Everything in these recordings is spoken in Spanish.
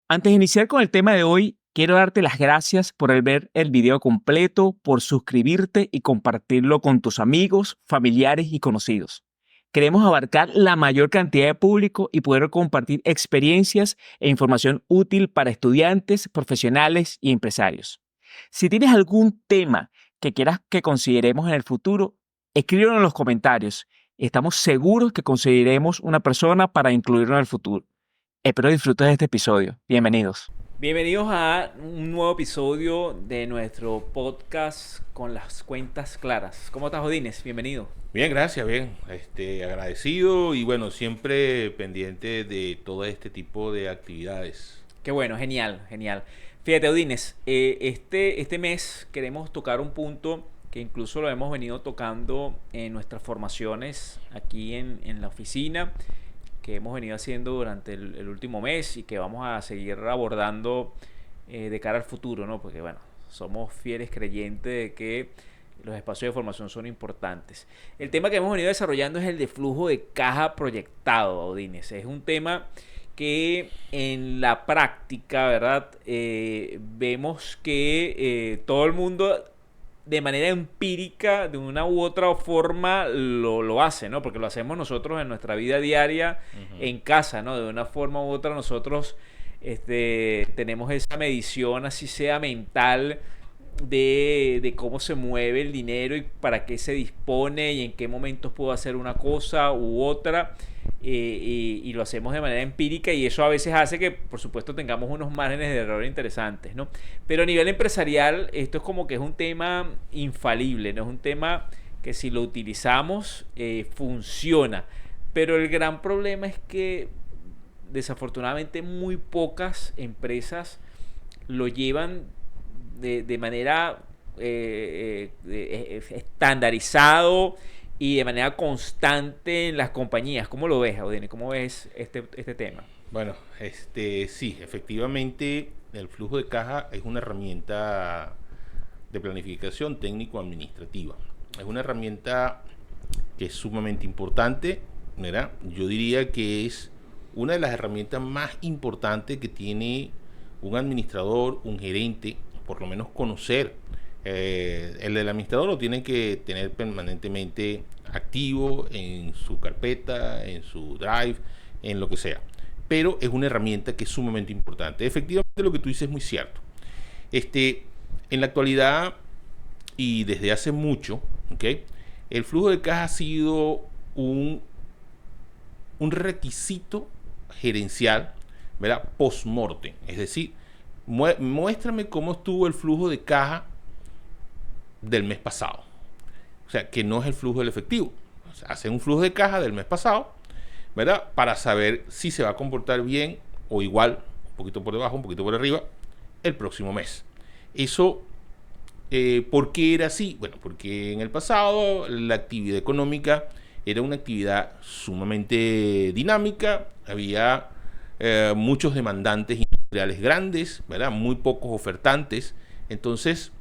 Antes de iniciar con el tema de hoy, quiero darte las gracias por el ver el video completo, por suscribirte y compartirlo con tus amigos, familiares y conocidos. Queremos abarcar la mayor cantidad de público y poder compartir experiencias e información útil para estudiantes, profesionales y empresarios. Si tienes algún tema que quieras que consideremos en el futuro, escríbelo en los comentarios. Estamos seguros que conseguiremos una persona para incluirlo en el futuro. Espero disfrutes de este episodio. Bienvenidos. Bienvenidos a un nuevo episodio de nuestro podcast con las cuentas claras. ¿Cómo estás, Odines? Bienvenido. Bien, gracias, bien. Agradecido y bueno, siempre pendiente de todo este tipo de actividades. Qué bueno, genial, genial. Fíjate, Odines, este mes queremos tocar un punto que incluso lo hemos venido tocando en nuestras formaciones aquí en la oficina, que hemos venido haciendo durante el último mes y que vamos a seguir abordando de cara al futuro, ¿no? Porque, bueno, somos fieles creyentes de que los espacios de formación son importantes. El tema que hemos venido desarrollando es el de flujo de caja proyectado, Odines. Es un tema que en la práctica, ¿verdad? Vemos que todo el mundo de manera empírica, de una u otra forma, lo hace, ¿no? Porque lo hacemos nosotros en nuestra vida diaria, en casa, ¿no? De una forma u otra nosotros tenemos esa medición, así sea mental, de cómo se mueve el dinero y para qué se dispone y en qué momentos puedo hacer una cosa u otra. Y lo hacemos de manera empírica y eso a veces hace que, por supuesto, tengamos unos márgenes de error interesantes, ¿no? Pero a nivel empresarial esto es como que es un tema infalible, ¿no? Es un tema que si lo utilizamos funciona, pero el gran problema es que desafortunadamente muy pocas empresas lo llevan de manera estandarizado y de manera constante en las compañías. ¿Cómo lo ves, Audine? ¿Cómo ves este tema? Bueno, sí, efectivamente el flujo de caja es una herramienta de planificación técnico-administrativa. Es una herramienta que es sumamente importante, ¿verdad? Yo diría que es una de las herramientas más importantes que tiene un administrador, un gerente, por lo menos conocer. El del administrador lo tiene que tener permanentemente activo en su carpeta, en su drive, en lo que sea. Pero es una herramienta que es sumamente importante. Efectivamente, lo que tú dices es muy cierto. En la actualidad y desde hace mucho, ¿okay? El flujo de caja ha sido un requisito gerencial, ¿verdad? Post-mortem. Es decir, muéstrame cómo estuvo el flujo de caja del mes pasado. O sea, que no es el flujo del efectivo. O sea, hacen un flujo de caja del mes pasado, ¿verdad? Para saber si se va a comportar bien o igual, un poquito por debajo, un poquito por arriba, el próximo mes. Eso, ¿por qué era así? Bueno, porque en el pasado la actividad económica era una actividad sumamente dinámica, había muchos demandantes industriales grandes, ¿verdad? Muy pocos ofertantes, entonces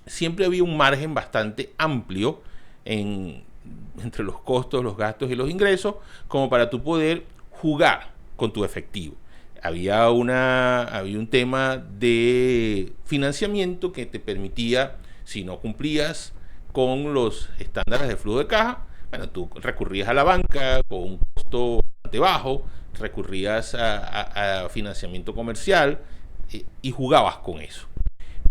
siempre había un margen bastante amplio entre los costos, los gastos y los ingresos, como para tú poder jugar con tu efectivo. Había un tema de financiamiento que te permitía, si no cumplías con los estándares de flujo de caja, bueno, tú recurrías a la banca con un costo bastante bajo, recurrías a financiamiento comercial y jugabas con eso.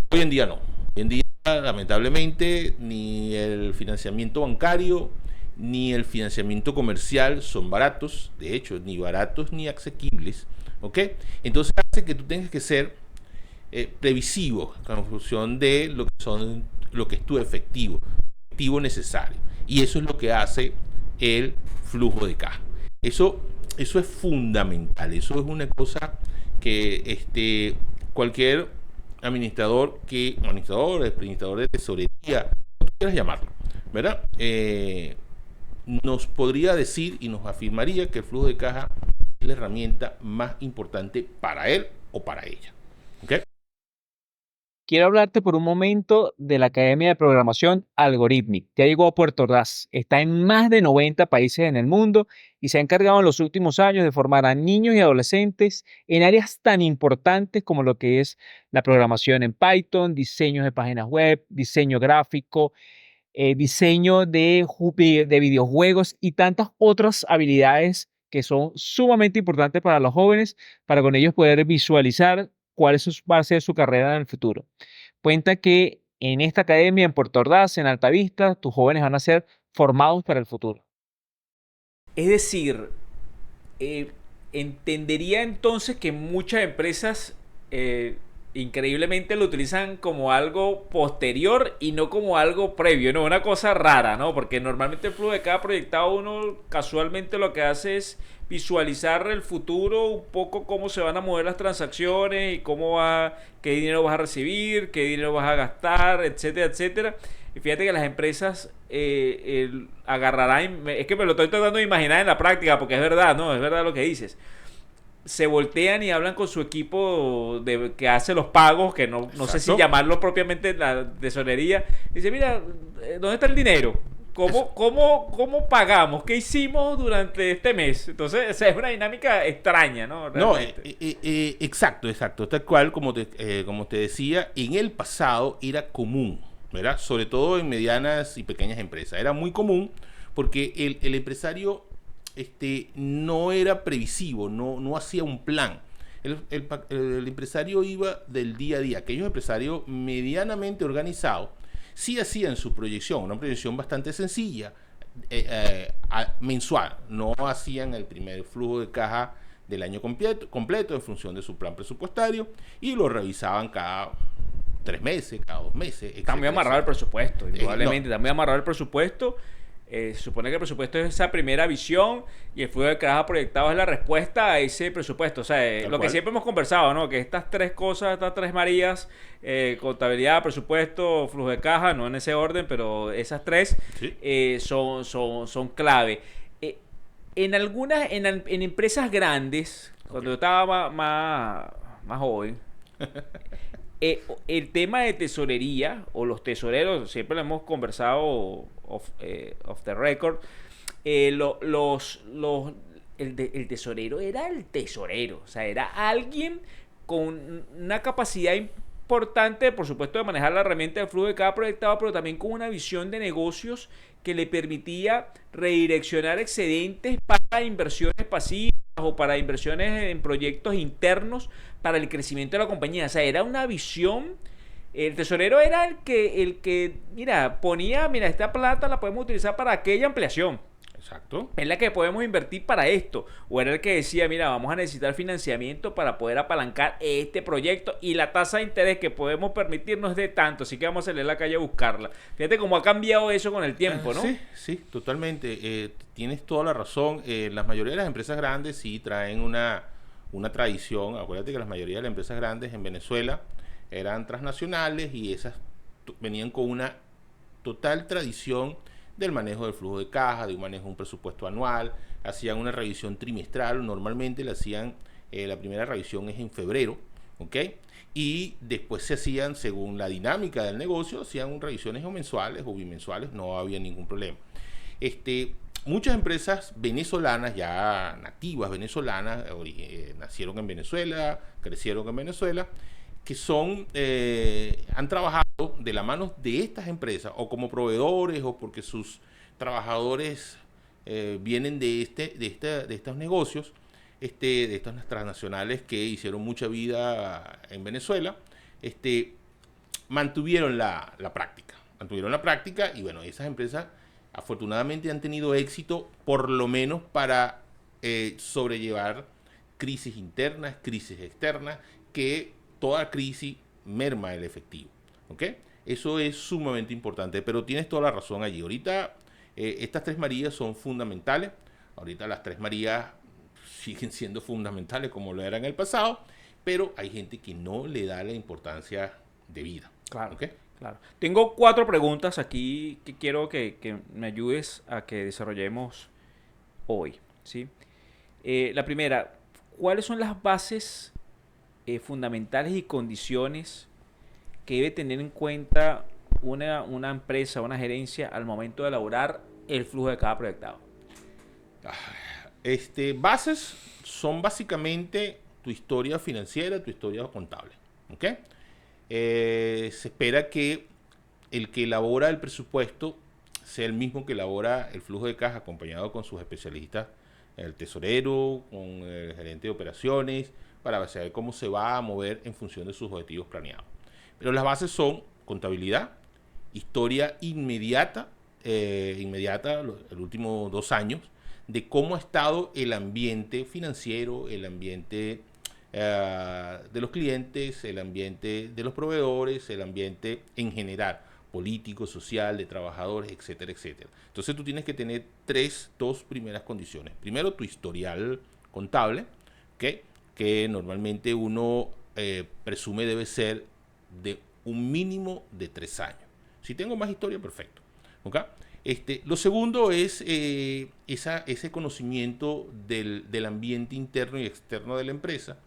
Hoy en día no. Hoy en día, lamentablemente, ni el financiamiento bancario ni el financiamiento comercial son baratos, de hecho, ni baratos ni asequibles, ¿ok? Entonces hace que tú tengas que ser previsivo en función de lo que es tu efectivo necesario. Y eso es lo que hace el flujo de caja. Eso es fundamental, eso es una cosa que cualquier administrador de tesorería, como tú quieras llamarlo, ¿verdad? Nos podría decir y nos afirmaría que el flujo de caja es la herramienta más importante para él o para ella. ¿Okay? Quiero hablarte por un momento de la Academia de Programación Algorithmic. Ya llegó a Puerto Ordaz, está en más de 90 países en el mundo y se ha encargado en los últimos años de formar a niños y adolescentes en áreas tan importantes como lo que es la programación en Python, diseños de páginas web, diseño gráfico, diseño de videojuegos y tantas otras habilidades que son sumamente importantes para los jóvenes, para con ellos poder visualizar va a ser su carrera en el futuro. Cuenta que en esta academia en Puerto Ordaz, en Altavista, tus jóvenes van a ser formados para el futuro. Es decir, eh, entendería entonces que muchas empresas increíblemente lo utilizan como algo posterior y no como algo previo, ¿no? Una cosa rara, ¿no? Porque normalmente el flujo de cada proyectado uno casualmente lo que hace es visualizar el futuro, un poco cómo se van a mover las transacciones y cómo va, qué dinero vas a recibir, qué dinero vas a gastar, etcétera, etcétera. Y fíjate que las empresas agarrarán, es que me lo estoy tratando de imaginar en la práctica, porque es verdad, ¿no? Es verdad lo que dices. Se voltean y hablan con su equipo que hace los pagos, que no sé si Exacto. llamarlo propiamente la tesorería. Dice, mira, ¿dónde está el dinero? Es- ¿Cómo pagamos? ¿Qué hicimos durante este mes? Entonces, esa es una dinámica extraña, ¿no? No, Realmente. exacto, exacto. Tal cual como te decía, en el pasado era común, ¿verdad? Sobre todo en medianas y pequeñas empresas. Era muy común porque el empresario no era previsivo, no hacía un plan. El empresario iba del día a día. Aquellos empresarios medianamente organizados sí hacían su proyección, una proyección bastante sencilla, mensual. No hacían el primer flujo de caja del año completo en función de su plan presupuestario y lo revisaban cada 3 meses, cada 2 meses, Está muy etcétera, amarrado el etcétera. presupuesto, No, indudablemente. Está muy amarrado el presupuesto. Se supone que el presupuesto es esa primera visión y el flujo de caja proyectado es la respuesta a ese presupuesto. O sea, tal lo que cual. siempre hemos conversado, ¿no? Que estas tres cosas, estas tres Marías, contabilidad, presupuesto, flujo de caja, no en ese orden, pero esas tres Sí. son clave. Eh, en empresas grandes, Ok. cuando yo estaba más joven, el tema de tesorería o los tesoreros, siempre lo hemos conversado off the record, el tesorero era el tesorero, o sea, era alguien con una capacidad importante, por supuesto, de manejar la herramienta de flujo de cada proyectado, pero también con una visión de negocios que le permitía redireccionar excedentes para inversiones pasivas o para inversiones en proyectos internos para el crecimiento de la compañía. O sea, era una visión. El tesorero era el que, mira, ponía, mira, esta plata la podemos utilizar para aquella ampliación. Exacto. Es la que podemos invertir para esto. O era el que decía, mira, vamos a necesitar financiamiento para poder apalancar este proyecto y la tasa de interés que podemos permitirnos es de tanto, así que vamos a salir a la calle a buscarla. Fíjate cómo ha cambiado eso con el tiempo, ¿no? Sí, sí, totalmente. Tienes toda la razón. La mayoría de las empresas grandes sí traen una tradición. Acuérdate que la mayoría de las empresas grandes en Venezuela eran transnacionales y esas venían con una total tradición del manejo del flujo de caja, de un manejo de un presupuesto anual, hacían una revisión trimestral, normalmente la hacían, la primera revisión es en febrero, ¿ok? Y después se hacían, según la dinámica del negocio, hacían revisiones o mensuales o bimensuales, no había ningún problema. Muchas empresas venezolanas, ya nativas venezolanas, nacieron en Venezuela, crecieron en Venezuela, que han trabajado de la mano de estas empresas o como proveedores o porque sus trabajadores vienen de estos negocios, de estas transnacionales que hicieron mucha vida en Venezuela, mantuvieron mantuvieron la práctica y bueno, esas empresas afortunadamente han tenido éxito por lo menos para sobrellevar crisis internas, crisis externas, que toda crisis merma el efectivo. ¿Ok? Eso es sumamente importante, pero tienes toda la razón allí. Ahorita estas tres Marías son fundamentales. Ahorita las tres Marías siguen siendo fundamentales como lo eran en el pasado, pero hay gente que no le da la importancia de vida. Claro, ¿Ok? claro. Tengo cuatro preguntas aquí que quiero que me ayudes a que desarrollemos hoy, ¿sí? La primera, ¿cuáles son las bases fundamentales y condiciones que debe tener en cuenta una empresa, una gerencia al momento de elaborar el flujo de caja proyectado? Bases son básicamente tu historia financiera, tu historia contable. ¿Ok? Se espera que el que elabora el presupuesto sea el mismo que elabora el flujo de caja, acompañado con sus especialistas, el tesorero, con el gerente de operaciones, para saber cómo se va a mover en función de sus objetivos planeados. Pero las bases son contabilidad, historia inmediata, los últimos 2 años, de cómo ha estado el ambiente financiero, el ambiente de los clientes, el ambiente de los proveedores, el ambiente en general, político, social, de trabajadores, etcétera, etcétera. Entonces tú tienes que tener dos primeras condiciones. Primero, tu historial contable, ¿okay? Que normalmente uno presume debe ser de un mínimo de 3 años. Si tengo más historia, perfecto. ¿Okay? Lo segundo es ese conocimiento del ambiente interno y externo de la empresa.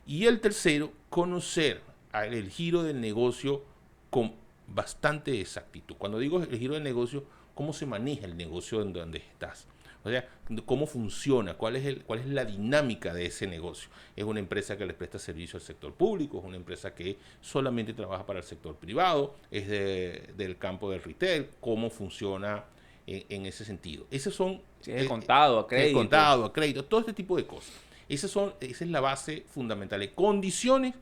Y el tercero, conocer el giro del negocio con bastante exactitud. Cuando digo el giro del negocio, cómo se maneja el negocio en donde estás. O sea, cómo funciona, cuál es la dinámica de ese negocio. ¿Es una empresa que les presta servicio al sector público? ¿Es una empresa que solamente trabaja para el sector privado? ¿Es del campo del retail? ¿Cómo funciona en ese sentido? Esos son... Si es de contado, a crédito. Contado, a crédito, todo este tipo de cosas. Esa es la base fundamental. Condiciones,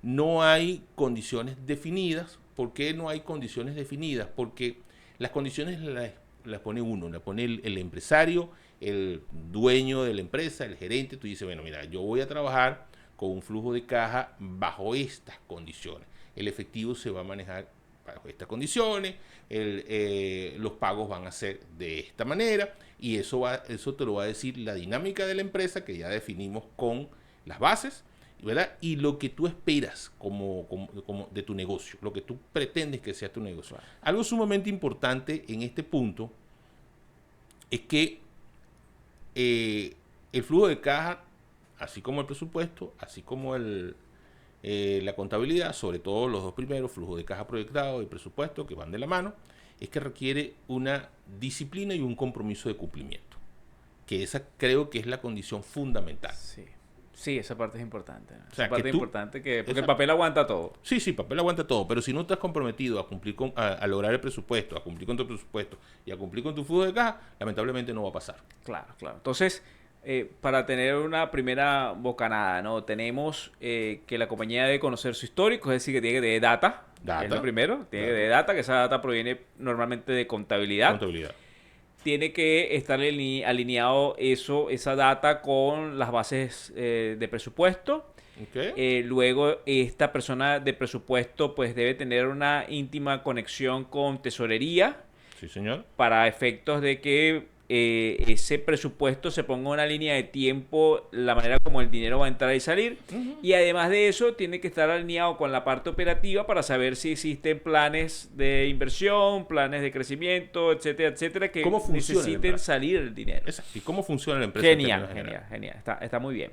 no hay condiciones definidas. ¿Por qué no hay condiciones definidas? Porque las condiciones las pone uno, las pone el empresario, el dueño de la empresa, el gerente. Tú dices, bueno, mira, yo voy a trabajar con un flujo de caja bajo estas condiciones. El efectivo se va a manejar bajo estas condiciones, los pagos van a ser de esta manera, y eso te lo va a decir la dinámica de la empresa, que ya definimos con las bases, ¿verdad? Y lo que tú esperas como de tu negocio, lo que tú pretendes que sea tu negocio. Algo sumamente importante en este punto es que el flujo de caja, así como el presupuesto, así como la contabilidad, sobre todo los dos primeros, flujo de caja proyectado y presupuesto, que van de la mano, es que requiere una disciplina y un compromiso de cumplimiento, que esa creo que es la condición fundamental. Sí, esa parte es importante, ¿no? O sea, esa parte que es importante, porque el papel aguanta todo. Sí, papel aguanta todo, pero si no estás comprometido a cumplir a lograr el presupuesto, a cumplir con tu presupuesto y a cumplir con tu flujo de caja, lamentablemente no va a pasar. Claro. Entonces, para tener una primera bocanada, ¿no? Tenemos que la compañía debe conocer su histórico, es decir, que tiene que tener data. Es lo primero, tiene que tener data, que esa data proviene normalmente de contabilidad. Tiene que estar alineado esa data con las bases de presupuesto. Okay. Luego, esta persona de presupuesto pues debe tener una íntima conexión con tesorería. Sí, señor. Para efectos de que ese presupuesto se ponga una línea de tiempo, la manera como el dinero va a entrar y salir. Uh-huh. Y además de eso, tiene que estar alineado con la parte operativa para saber si existen planes de inversión, planes de crecimiento, etcétera, etcétera, que necesiten salir el dinero. Exacto. ¿Y cómo funciona la empresa? Genial. Está muy bien.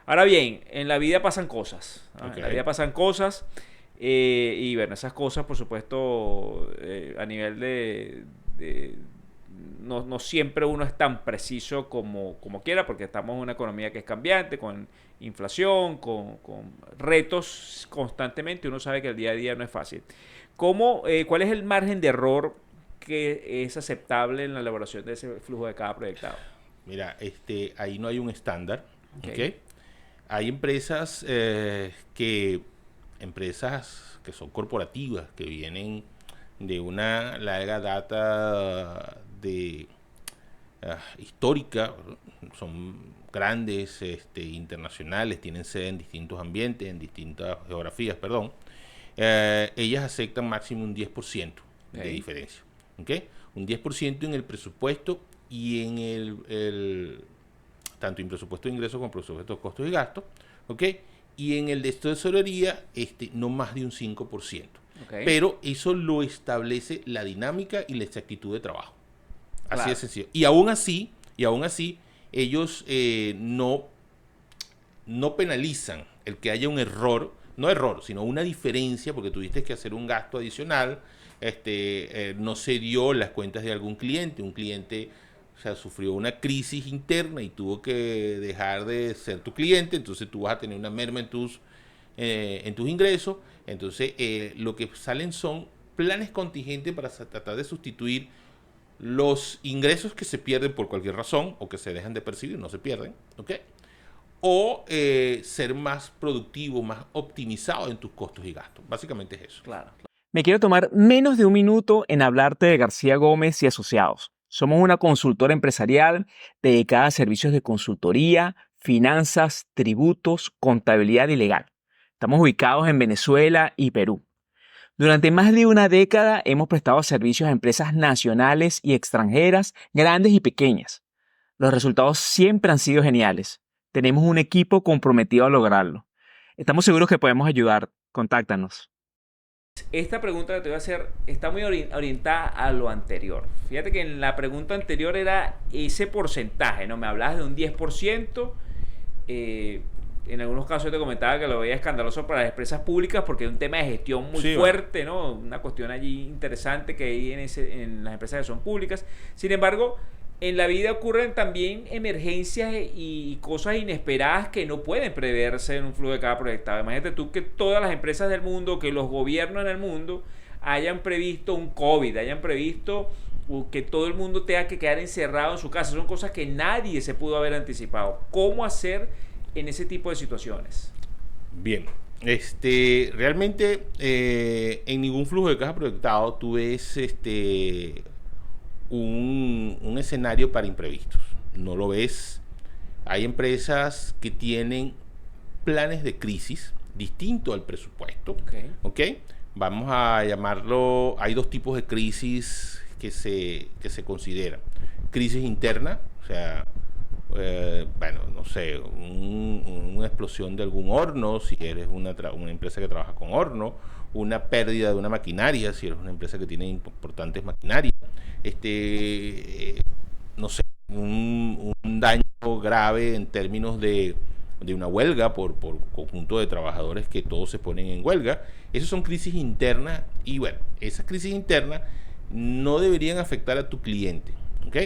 Ahora bien, en la vida pasan cosas. ¿No? Okay. En la vida pasan cosas. Y bueno, esas cosas, por supuesto, a nivel de no siempre uno es tan preciso como quiera, porque estamos en una economía que es cambiante, con inflación, con retos constantemente. Uno sabe que el día a día no es fácil. ¿Cuál es el margen de error que es aceptable en la elaboración de ese flujo de caja proyectado? Mira, ahí no hay un estándar. Okay. Hay empresas que son corporativas, que vienen de una larga data histórica, son grandes, internacionales, tienen sede en distintos ambientes, en distintas geografías, ellas aceptan máximo un 10% de diferencia. ¿Okay? Un 10% en el presupuesto y en tanto en presupuesto de ingresos como presupuesto de costos y gastos, ¿okay? Y en el de tesorería, no más de un 5%. Okay. Pero eso lo establece la dinámica y la exactitud de trabajo. Así de sencillo. Y aún así, ellos no penalizan el que haya un error no error, sino una diferencia, porque tuviste que hacer un gasto adicional, no se dio las cuentas de algún cliente, un cliente, o sea, sufrió una crisis interna y tuvo que dejar de ser tu cliente, entonces tú vas a tener una merma en tus ingresos. Entonces lo que salen son planes contingentes para tratar de sustituir los ingresos que se pierden por cualquier razón o que se dejan de percibir, no se pierden, ¿ok? O ser más productivo, más optimizado en tus costos y gastos. Básicamente es eso. Claro. Me quiero tomar menos de un minuto en hablarte de García Gómez y Asociados. Somos una consultora empresarial dedicada a servicios de consultoría, finanzas, tributos, contabilidad y legal. Estamos ubicados en Venezuela y Perú. Durante más de una década hemos prestado servicios a empresas nacionales y extranjeras, grandes y pequeñas. Los resultados siempre han sido geniales. Tenemos un equipo comprometido a lograrlo. Estamos seguros que podemos ayudar. Contáctanos. Esta pregunta que te voy a hacer está muy orientada a lo anterior. Fíjate que en la pregunta anterior era ese porcentaje, ¿no? Me hablabas de un 10%. En algunos casos yo te comentaba que lo veía escandaloso para las empresas públicas porque es un tema de gestión muy fuerte, ¿no? Una cuestión allí interesante que hay en las empresas que son públicas. Sin embargo, en la vida ocurren también emergencias y cosas inesperadas que no pueden preverse en un flujo de caja proyectado. Imagínate tú que todas las empresas del mundo, que los gobiernos en el mundo hayan previsto un COVID, hayan previsto que todo el mundo tenga que quedar encerrado en su casa. Son cosas que nadie se pudo haber anticipado. ¿Cómo hacer en ese tipo de situaciones? Bien, realmente en ningún flujo de caja proyectado tú ves un escenario para imprevistos. No lo ves. Hay empresas que tienen planes de crisis distinto al presupuesto. ¿Okay? Vamos a llamarlo, hay dos tipos de crisis que se consideran. Crisis interna, o sea, no sé, una explosión de algún horno, si eres una empresa que trabaja con horno, una pérdida de una maquinaria, si eres una empresa que tiene importantes maquinarias, no sé, un daño grave en términos de una huelga por conjunto de trabajadores que todos se ponen en huelga. Esas son crisis internas y bueno, esas crisis internas no deberían afectar a tu cliente, ¿ok?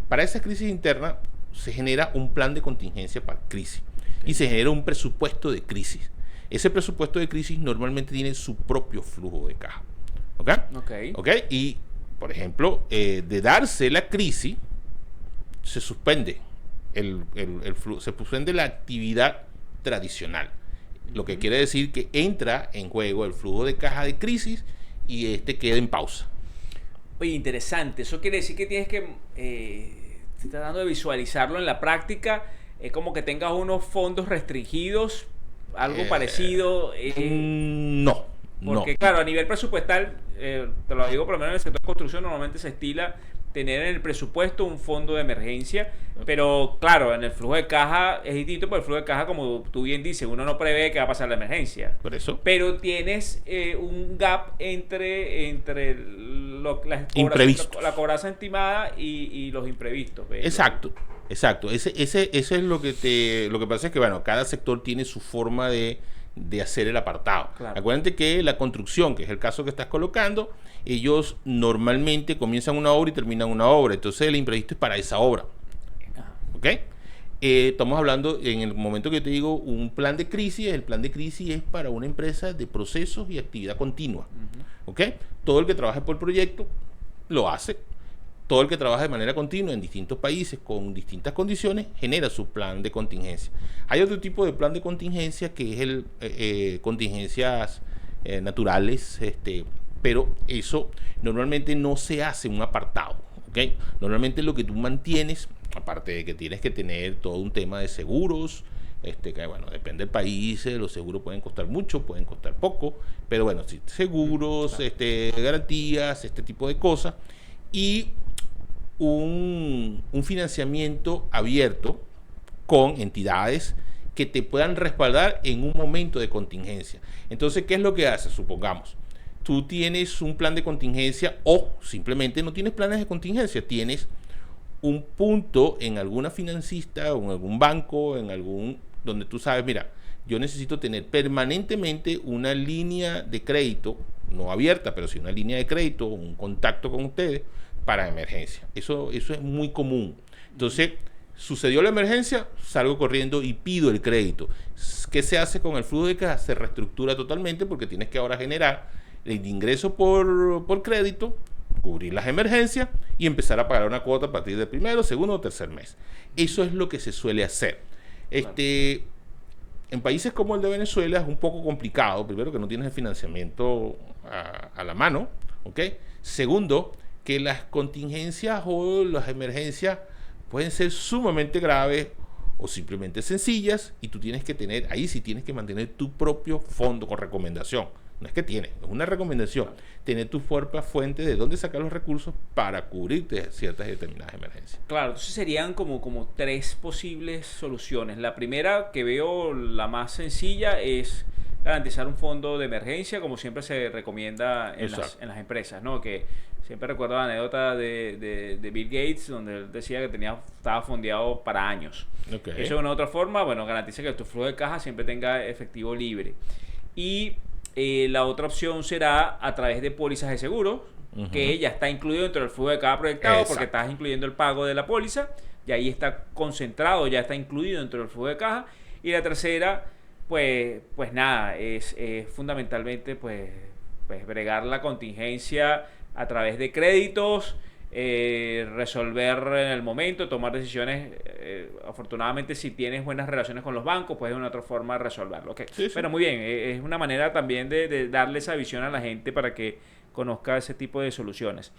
Para esa crisis interna se genera un plan de contingencia para crisis y se genera un presupuesto de crisis. Ese presupuesto de crisis normalmente tiene su propio flujo de caja, ¿ok? Y, por ejemplo, de darse la crisis, se suspende el flujo, se suspende la actividad tradicional, lo que quiere decir que entra en juego el flujo de caja de crisis y queda en pausa. Oye, interesante. Eso quiere decir que tienes que tratando de visualizarlo en la práctica, es como que tengas unos fondos restringidos, algo parecido. No. Porque claro, a nivel presupuestal, te lo digo por lo menos en el sector de construcción, normalmente se estila tener en el presupuesto un fondo de emergencia, pero claro, en el flujo de caja es distinto, porque el flujo de caja, como tú bien dices, uno no prevé que va a pasar la emergencia. Por eso. Pero tienes un gap entre la cobranza estimada y los imprevistos. ¿Ves? Exacto. Ese es lo que pasa es que, bueno, cada sector tiene su forma de hacer el apartado. Claro. Acuérdate que la construcción, que es el caso que estás colocando, ellos normalmente comienzan una obra y terminan una obra. Entonces el imprevisto es para esa obra. ¿Ok? Estamos hablando, en el momento que te digo, un plan de crisis. El plan de crisis es para una empresa de procesos y actividad continua. ¿Ok? Todo el que trabaje por proyecto lo hace. Todo el que trabaja de manera continua en distintos países con distintas condiciones genera su plan de contingencia. Hay otro tipo de plan de contingencia que es el contingencias naturales, pero eso normalmente no se hace en un apartado, ¿ok? Normalmente lo que tú mantienes, aparte de que tienes que tener todo un tema de seguros, que bueno, depende del país, los seguros pueden costar mucho, pueden costar poco, pero bueno, sí, seguros, garantías, este tipo de cosas, y un financiamiento abierto con entidades que te puedan respaldar en un momento de contingencia. Entonces, ¿qué es lo que haces? Supongamos, tú tienes un plan de contingencia o simplemente no tienes planes de contingencia, tienes un punto en alguna financista o en algún banco, en algún donde tú sabes, mira, yo necesito tener permanentemente una línea de crédito, no abierta, pero sí una línea de crédito, un contacto con ustedes para emergencia. Eso es muy común. Entonces, sucedió la emergencia, salgo corriendo y pido el crédito. ¿Qué se hace con el flujo de caja? Se reestructura totalmente porque tienes que ahora generar el ingreso por crédito, cubrir las emergencias y empezar a pagar una cuota a partir del primero, segundo o tercer mes. Eso es lo que se suele hacer. En países como el de Venezuela es un poco complicado. Primero, que no tienes el financiamiento a la mano, ¿ok? Segundo, que las contingencias o las emergencias pueden ser sumamente graves o simplemente sencillas, y tú tienes que tener, ahí sí tienes que mantener tu propio fondo con recomendación. No es que tienes, es una recomendación. Tener tu propia fuente de dónde sacar los recursos para cubrirte ciertas y determinadas emergencias. Claro, entonces serían como tres posibles soluciones. La primera, que veo la más sencilla, es garantizar un fondo de emergencia, como siempre se recomienda en las empresas, ¿no? Que siempre recuerdo la anécdota de Bill Gates, donde él decía que estaba fondeado para años. Okay. Eso de una otra forma, bueno, garantiza que tu flujo de caja siempre tenga efectivo libre. Y la otra opción será a través de pólizas de seguro, que ya está incluido dentro del flujo de caja proyectado. Exacto. Porque estás incluyendo el pago de la póliza, y ahí está concentrado, ya está incluido dentro del flujo de caja. Y la tercera, pues nada, es fundamentalmente pues bregar la contingencia a través de créditos, resolver en el momento, tomar decisiones. Afortunadamente, si tienes buenas relaciones con los bancos, puedes de una otra forma resolverlo. Okay. Sí. Pero muy bien, es una manera también de darle esa visión a la gente para que conozca ese tipo de soluciones.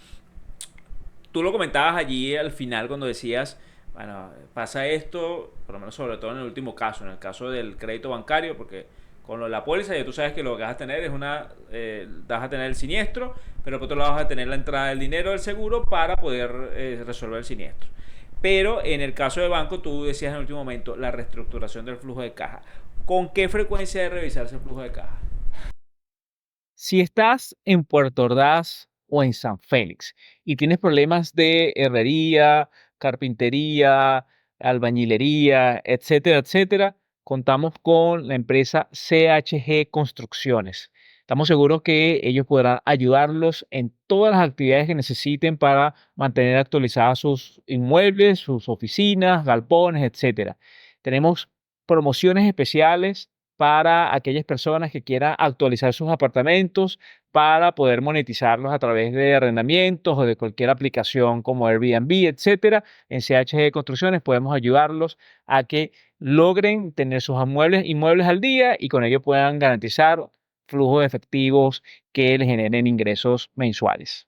Tú lo comentabas allí al final cuando decías, bueno, pasa esto, por lo menos sobre todo en el último caso, en el caso del crédito bancario, porque con lo de la póliza ya tú sabes que lo que vas a tener es vas a tener el siniestro, pero por otro lado vas a tener la entrada del dinero del seguro para poder resolver el siniestro. Pero en el caso de banco, tú decías en el último momento, la reestructuración del flujo de caja. ¿Con qué frecuencia debe revisarse el flujo de caja? Si estás en Puerto Ordaz o en San Félix y tienes problemas de herrería, carpintería, albañilería, etcétera, etcétera, contamos con la empresa CHG Construcciones. Estamos seguros que ellos podrán ayudarlos en todas las actividades que necesiten para mantener actualizadas sus inmuebles, sus oficinas, galpones, etcétera. Tenemos promociones especiales para aquellas personas que quieran actualizar sus apartamentos para poder monetizarlos a través de arrendamientos o de cualquier aplicación como Airbnb, etcétera. En CHG Construcciones podemos ayudarlos a que logren tener sus inmuebles al día y con ello puedan garantizar flujos de efectivos que les generen ingresos mensuales.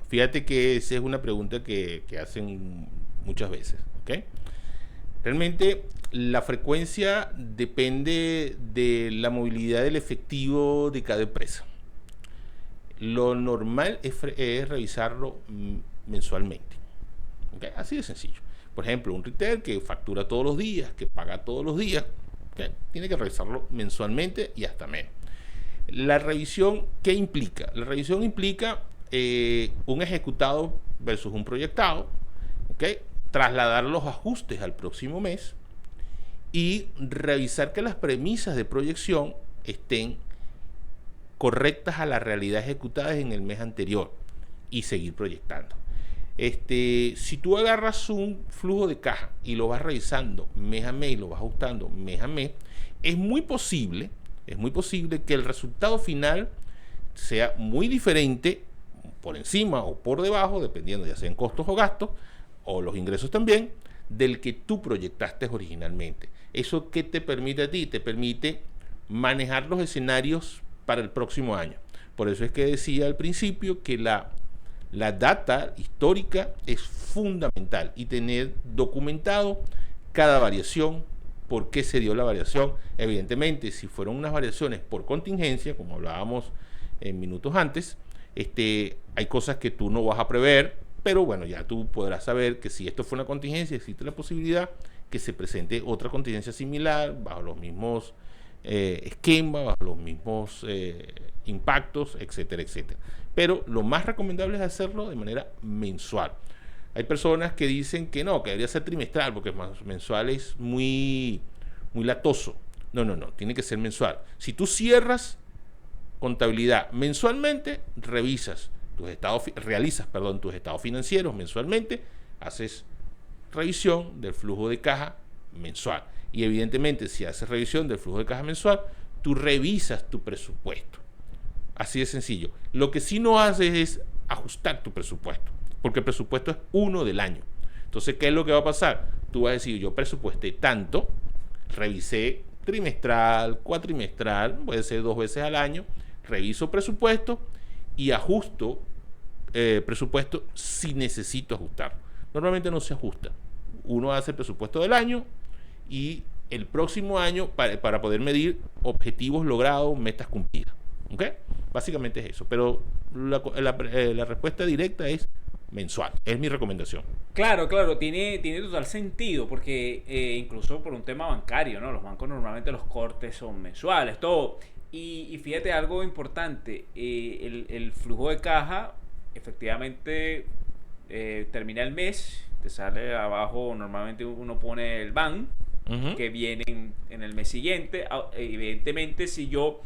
Fíjate que esa es una pregunta que hacen muchas veces, ¿ok? Realmente la frecuencia depende de la movilidad del efectivo de cada empresa. Lo normal es revisarlo mensualmente, ¿okay? Así de sencillo. Por ejemplo, un retail que factura todos los días, que paga todos los días, ¿okay? Tiene que revisarlo mensualmente y hasta menos. La revisión, ¿qué implica? La revisión implica un ejecutado versus un proyectado, ¿okay? Trasladar los ajustes al próximo mes y revisar que las premisas de proyección estén correctas a la realidad ejecutada en el mes anterior y seguir proyectando. Si tú agarras un flujo de caja y lo vas revisando mes a mes y lo vas ajustando mes a mes, es muy posible que el resultado final sea muy diferente, por encima o por debajo, dependiendo ya sea en costos o gastos, o los ingresos también, del que tú proyectaste originalmente. ¿Eso qué te permite a ti? Te permite manejar los escenarios para el próximo año. Por eso es que decía al principio que la data histórica es fundamental y tener documentado cada variación, por qué se dio la variación. Evidentemente, si fueron unas variaciones por contingencia, como hablábamos en minutos antes, hay cosas que tú no vas a prever, pero bueno, ya tú podrás saber que si esto fue una contingencia, existe la posibilidad que se presente otra contingencia similar, bajo los mismos esquemas, bajo los mismos impactos, etcétera, etcétera. Pero lo más recomendable es hacerlo de manera mensual. Hay personas que dicen que no, que debería ser trimestral, porque mensual es muy latoso. No, tiene que ser mensual. Si tú cierras contabilidad mensualmente, realizas tus estados financieros mensualmente, haces revisión del flujo de caja mensual. Y evidentemente, si haces revisión del flujo de caja mensual, tú revisas tu presupuesto. Así de sencillo. Lo que sí no haces es ajustar tu presupuesto, porque el presupuesto es uno del año. Entonces, ¿qué es lo que va a pasar? Tú vas a decir, yo presupuesté tanto, revisé trimestral, cuatrimestral, puede ser 2 veces al año, reviso presupuesto y ajusto presupuesto si necesito ajustarlo. Normalmente no se ajusta. Uno hace el presupuesto del año y el próximo año para poder medir objetivos logrados, metas cumplidas. ¿Ok? Básicamente es eso. Pero la respuesta directa es mensual. Es mi recomendación. Claro, tiene total sentido, porque incluso por un tema bancario, ¿no? Los bancos normalmente los cortes son mensuales, todo. Y fíjate algo importante, el flujo de caja, efectivamente, termina el mes, te sale abajo, normalmente uno pone el BAN, que viene en el mes siguiente. Evidentemente, si yo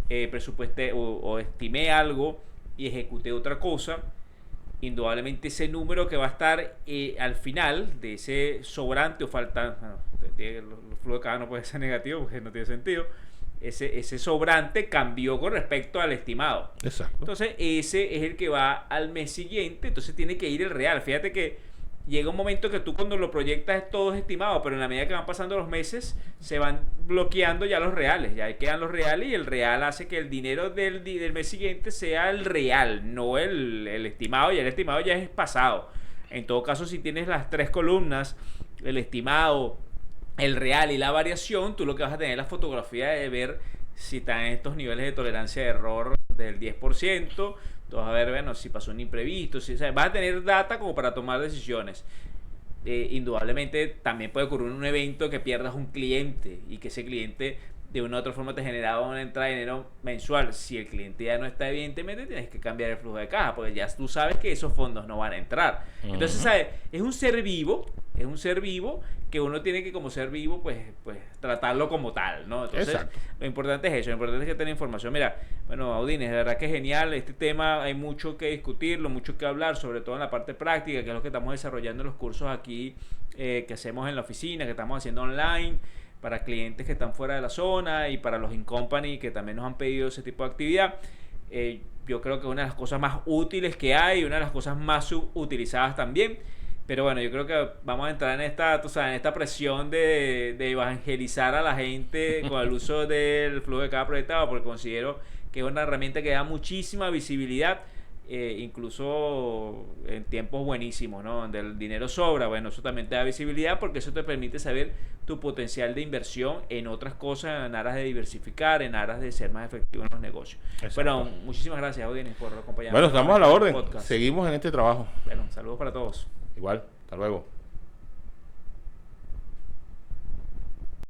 presupuesté o estimé algo y ejecuté otra cosa, indudablemente ese número que va a estar al final de ese sobrante o faltante, los flujos de caja no puede ser negativo porque no tiene sentido, ese sobrante cambió con respecto al estimado. Exacto. Entonces ese es el que va al mes siguiente, entonces tiene que ir el real. Fíjate que llega un momento que tú cuando lo proyectas todo es estimado, pero en la medida que van pasando los meses se van bloqueando ya los reales, ya quedan los reales y el real hace que el dinero del mes siguiente sea el real, no el estimado, y el estimado ya es pasado. En todo caso, si tienes las 3 columnas, el estimado, el real y la variación, tú lo que vas a tener es la fotografía de ver si están en estos niveles de tolerancia de error del 10%. Tú vas a ver, bueno, si pasó un imprevisto, o sea, vas a tener data como para tomar decisiones. Indudablemente también puede ocurrir un evento que pierdas un cliente y que ese cliente de una u otra forma te generaba una entrada de dinero mensual. Si el cliente ya no está, evidentemente tienes que cambiar el flujo de caja, porque ya tú sabes que esos fondos no van a entrar. Entonces, ¿sabes? Es un ser vivo que uno tiene que, como ser vivo, pues tratarlo como tal, ¿no? Entonces, exacto. Lo importante es eso, lo importante es que tenga información. Mira, bueno, Audines, de verdad que es genial este tema, hay mucho que discutirlo, mucho que hablar, sobre todo en la parte práctica, que es lo que estamos desarrollando en los cursos aquí que hacemos en la oficina, que estamos haciendo online, para clientes que están fuera de la zona y para los in-company que también nos han pedido ese tipo de actividad. Yo creo que una de las cosas más útiles que hay, una de las cosas más subutilizadas también. Pero bueno, yo creo que vamos a entrar en esta, tú sabes, en esta presión de evangelizar a la gente con el uso del flujo de caja proyectado, porque considero que es una herramienta que da muchísima visibilidad, incluso en tiempos buenísimos, ¿no? Donde el dinero sobra. Bueno, eso también te da visibilidad porque eso te permite saber tu potencial de inversión en otras cosas, en aras de diversificar, en aras de ser más efectivo en los negocios. Exacto. Bueno, muchísimas gracias, Audines, por acompañarnos. Bueno, estamos a la orden. Podcast. Seguimos en este trabajo. Bueno, saludos para todos. Igual, hasta luego.